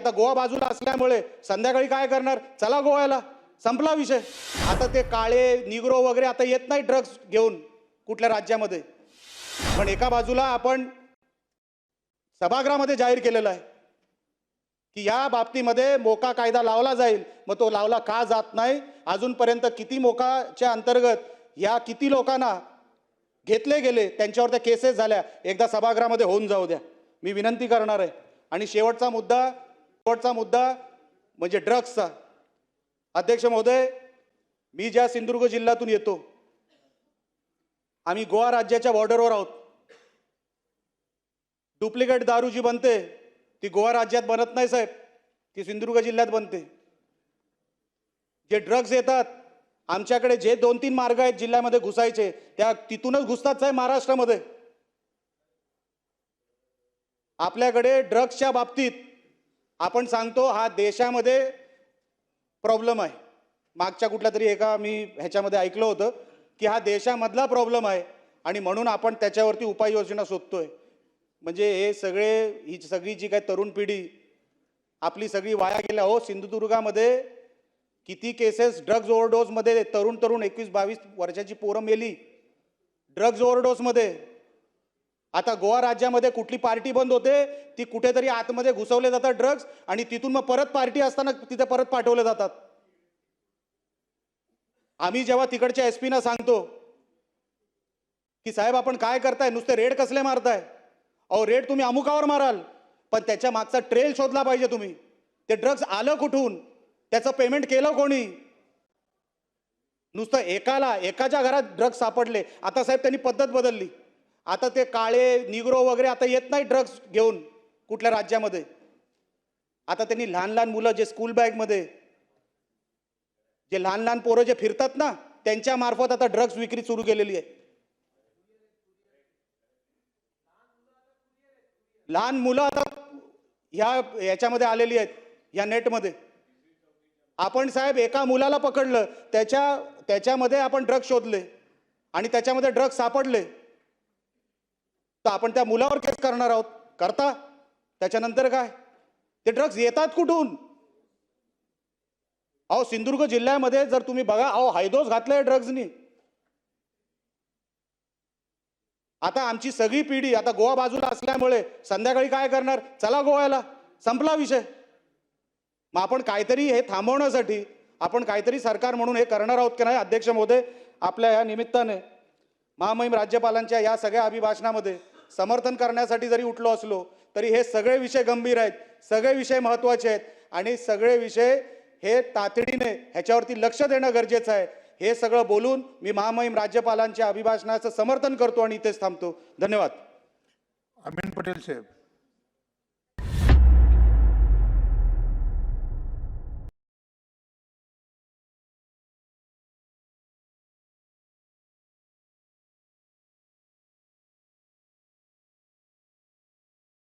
आता गोवा बाजूला असल्यामुळे संध्याकाळी काय करणार, चला गोव्याला, संपला विषय. आता ते काळे निग्रो वगैरे आता येत नाही ड्रग्स घेऊन कुठल्या राज्यामध्ये, पण एका बाजूला आपण सभागृहामध्ये जाहीर केलेलं आहे की या बाबतीमध्ये मोका कायदा लावला जाईल. मग तो लावला का जात नाही अजूनपर्यंत? किती मोकाच्या अंतर्गत या किती लोकांना घेतले गेले, त्यांच्यावर त्या केसेस झाल्या, एकदा सभागृहामध्ये होऊन जाऊ द्या, मी विनंती करणार आहे. आणि शेवटचा मुद्दा म्हणजे ड्रग्सचा. अध्यक्ष महोदय, मी ज्या सिंधुदुर्ग जिल्ह्यातून येतो, आम्ही गोवा राज्याच्या बॉर्डरवर आहोत. डुप्लिकेट दारू जी बनते ती गोवा राज्यात बनत नाही साहेब, ती सिंधुदुर्ग जिल्ह्यात बनते. जे ड्रग्ज येतात आमच्याकडे, जे 2-3 मार्ग आहेत जिल्ह्यामध्ये घुसायचे, त्या तिथूनच घुसतात साहेब महाराष्ट्रामध्ये. आपल्याकडे ड्रग्सच्या बाबतीत आपण सांगतो हा देशामध्ये प्रॉब्लेम आहे. मागच्या कुठल्या तरी एका मी ह्याच्यामध्ये ऐकलं होतं की हा देशामधला प्रॉब्लेम आहे आणि म्हणून आपण त्याच्यावरती उपाययोजना शोधतोय. म्हणजे ही सगळी जी काय तरुण पिढी आपली सगळी वाया गेल्या. हो, सिंधुदुर्गामध्ये किती केसेस ड्रग्ज ओव्हरडोसमध्ये, तरुण 21-22 वर्षाची पोरं मेली ड्रग्ज ओव्हरडोसमध्ये. आता गोवा राज्यामध्ये कुठली पार्टी बंद होते, ती कुठेतरी आतमध्ये घुसवले जातात ड्रग्ज आणि तिथून मग परत पार्टी असताना तिथे परत पाठवले जातात. आम्ही जेव्हा तिकडच्या एसपीना सांगतो की साहेब आपण काय करताय, नुसते रेड कसले मारताय? अहो रेड तुम्ही अमुकावर माराल, पण त्याच्या मागचा ट्रेल शोधला पाहिजे तुम्ही. ते ड्रग्ज आलं कुठून, त्याचं पेमेंट केलं कोणी? नुसतं एकाच्या घरात ड्रग्ज सापडले. आता साहेब त्यांनी पद्धत बदलली. आता ते काळे निग्रो वगैरे आता येत नाही ड्रग्ज घेऊन कुठल्या राज्यामध्ये. आता त्यांनी लहान मुलं जे स्कूल बॅगमध्ये, जे लहान पोरं जे फिरतात ना, त्यांच्या मार्फत आता ड्रग्ज विक्री सुरू केलेली आहे. लहान मुलं आता याच्यामध्ये आलेली आहेत, या नेटमध्ये. आपण साहेब एका मुलाला पकडलं, त्याच्यामध्ये आपण ड्रग्ज शोधले आणि त्याच्यामध्ये ड्रग्ज सापडले, तर आपण त्या मुलावर केस करणार आहोत. करता त्याच्यानंतर काय? ते ड्रग्ज येतात कुठून? अहो सिंधुदुर्ग जिल्ह्यामध्ये जर तुम्ही बघा, अहो हायदोस घातलंय ड्रग्जनी. आता आमची सगळी पिढी आता गोवा बाजूला असल्यामुळे संध्याकाळी काय करणार, चला गोव्याला, संपला विषय. मग आपण काहीतरी हे थांबवण्यासाठी आपण काहीतरी सरकार म्हणून हे करणार आहोत की नाही? अध्यक्ष महोदय, आपल्या या निमित्ताने महामहिम राज्यपालांच्या या सगळ्या अभिभाषणामध्ये समर्थन करण्यासाठी जरी उठलो असलो तरी हे सगळे विषय गंभीर आहेत, सगळे विषय महत्त्वाचे आहेत आणि सगळे विषय हे तातडीने ह्याच्यावरती लक्ष देणं गरजेचं आहे. हे सगळं बोलून मी महामहिम राज्यपालांच्या अभिभाषणाचं समर्थन करतो आणि इथेच थांबतो. धन्यवाद. अमीन पटेल साहेब.